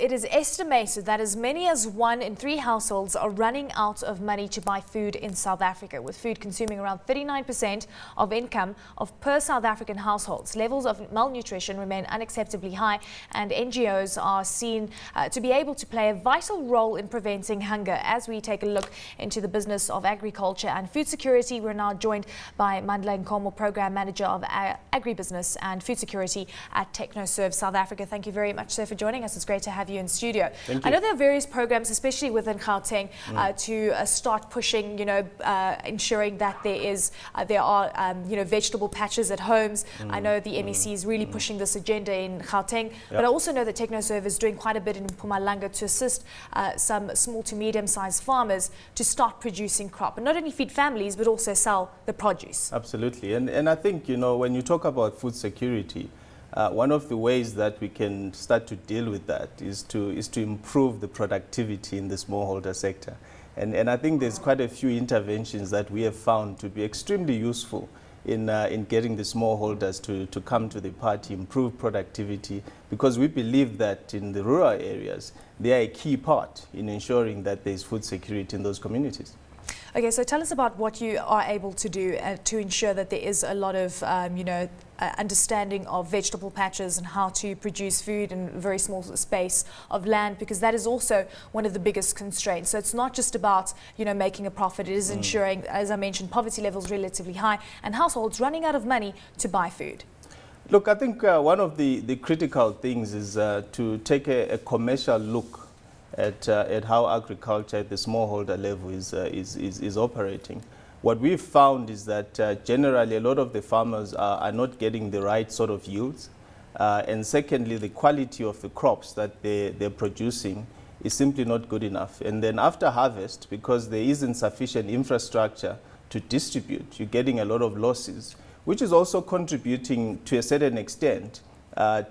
it is estimated that as many as 1 in 3 households are running out of money to buy food in South Africa, with food consuming around 39% of income of per South African households. Levels of malnutrition remain unacceptably high, and NGOs are seen to be able to play a vital role in preventing hunger. As we take a look into the business of agriculture and food security, we're now joined by Mandla Nkomo, Program Manager of Agribusiness and Food Security at TechnoServe South Africa. Thank you very much, sir, for joining us. It's great to have you in studio. Thank you. I know there are various programs, especially within Gauteng, to start pushing, ensuring that there are vegetable patches at homes. I know the MEC is really pushing this agenda in Gauteng, but I also know that TechnoServe is doing quite a bit in Mpumalanga to assist some small to medium-sized farmers to start producing crop, and not only feed families, but also sell the produce. Absolutely. And I think, when you talk about food security, one of the ways that we can start to deal with that is to improve the productivity in the smallholder sector. And I think there's quite a few interventions that we have found to be extremely useful in getting the smallholders to come to the party, improve productivity, because we believe that in the rural areas, they are a key part in ensuring that there's food security in those communities. Okay, so tell us about what you are able to do to ensure that there is a lot of, understanding of vegetable patches and how to produce food in a very small space of land, because that is also one of the biggest constraints. So it's not just about, making a profit. It is ensuring, as I mentioned, poverty levels relatively high and households running out of money to buy food. Look, I think one of the critical things is to take a commercial look at how agriculture at the smallholder level is operating. What we've found is that generally a lot of the farmers are not getting the right sort of yields. And secondly, the quality of the crops that they're producing is simply not good enough. And then after harvest, because there isn't sufficient infrastructure to distribute, you're getting a lot of losses, which is also contributing to a certain extent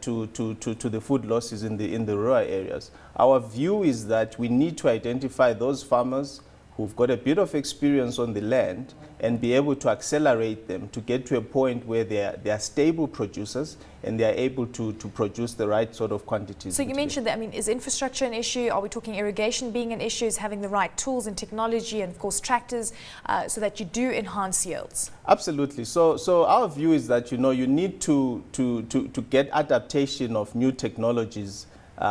to the food losses in the rural areas. Our view is that we need to identify those farmers who've got a bit of experience on the land and be able to accelerate them to get to a point where they are stable producers and they are able to produce the right sort of quantities. So you mentioned that, is infrastructure an issue? Are we talking irrigation being an issue? Is having the right tools and technology and, of course, tractors so that you do enhance yields? Absolutely. So our view is that, you need to get adaptation of new technologies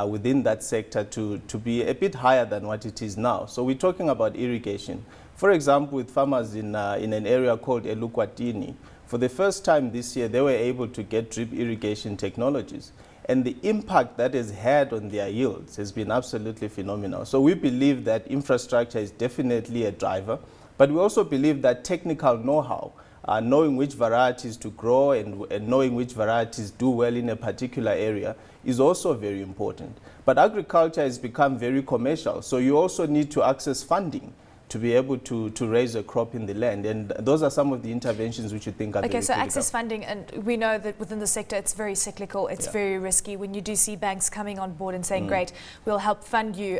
within that sector to be a bit higher than what it is now. So we're talking about irrigation. For example, with farmers in an area called Elukwatini, for the first time this year, they were able to get drip irrigation technologies. And the impact that has had on their yields has been absolutely phenomenal. So we believe that infrastructure is definitely a driver, but we also believe that technical know-how, knowing which varieties to grow and knowing which varieties do well in a particular area is also very important. But agriculture has become very commercial, so you also need to access funding to be able to raise a crop in the land. And those are some of the interventions which you think are very critical. Okay, so access funding, and we know that within the sector it's very cyclical, it's very risky. When you do see banks coming on board and saying, great, we'll help fund you,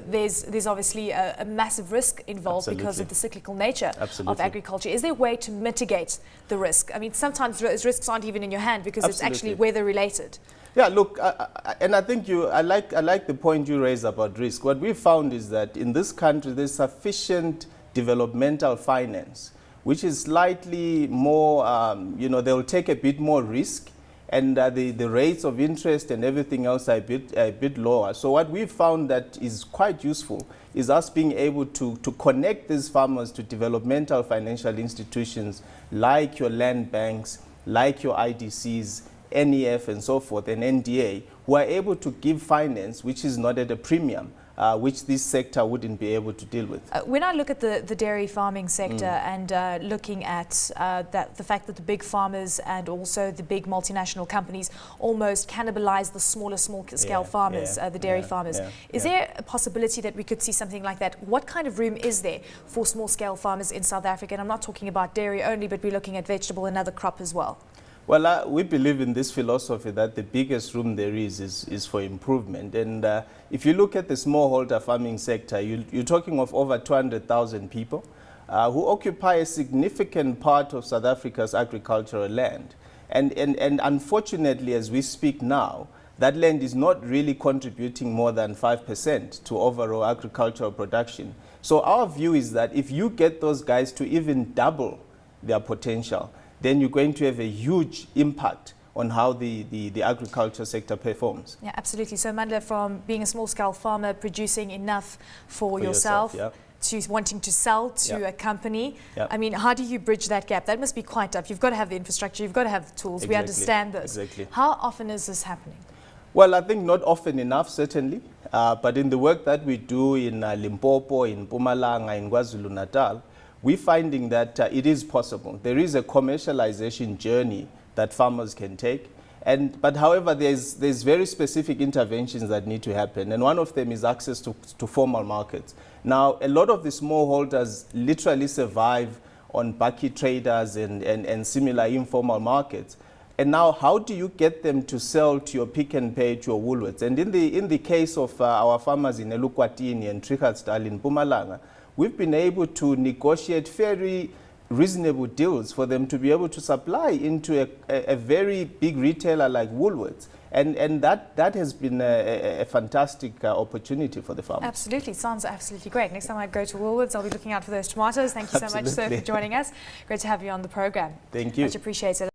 there's obviously a massive risk involved because of the cyclical nature of agriculture. Is there a way to mitigate the risk? Sometimes those risks aren't even in your hand because it's actually weather related. Yeah, look, and I think I like the point you raised about risk. What we found is that in this country there's sufficient developmental finance, which is slightly more, they'll take a bit more risk, and the rates of interest and everything else are a bit lower. So what we found that is quite useful is us being able to connect these farmers to developmental financial institutions like your land banks, like your IDCs, NEF and so forth, and NDA, who are able to give finance which is not at a premium, which this sector wouldn't be able to deal with. When I look at the dairy farming sector and looking at the fact that the big farmers and also the big multinational companies almost cannibalize the smaller small-scale farmers, the dairy farmers, is there a possibility that we could see something like that? What kind of room is there for small-scale farmers in South Africa? And I'm not talking about dairy only, but we're looking at vegetable and other crop as well. Well, we believe in this philosophy that the biggest room there is for improvement. And if you look at the smallholder farming sector, you're talking of over 200,000 people who occupy a significant part of South Africa's agricultural land. And unfortunately, as we speak now, that land is not really contributing more than 5% to overall agricultural production. So our view is that if you get those guys to even double their potential, then you're going to have a huge impact on how the agriculture sector performs. Yeah, absolutely. So Mandla, from being a small-scale farmer, producing enough for yourself yeah, to wanting to sell to yeah, a company, yeah, I mean, how do you bridge that gap? That must be quite tough. You've got to have the infrastructure, you've got to have the tools. exactly, We understand this. Exactly. How often is this happening? Well, I think not often enough, certainly. But in the work that we do in Limpopo, in Mpumalanga, in KwaZulu-Natal, we're finding that it is possible. There is a commercialization journey that farmers can take. But however, there's very specific interventions that need to happen. And one of them is access to formal markets. Now, a lot of the smallholders literally survive on bucket traders and similar informal markets. And now, how do you get them to sell to your Pick n Pay, to your Woolworths? And in the case of our farmers in Elukwatini and Trichatsdal in Mpumalanga, we've been able to negotiate very reasonable deals for them to be able to supply into a very big retailer like Woolworths. And that has been a fantastic opportunity for the farmers. Absolutely. Sounds absolutely great. Next time I go to Woolworths, I'll be looking out for those tomatoes. Thank you so much, sir, for joining us. Great to have you on the program. Thank you. Much appreciated.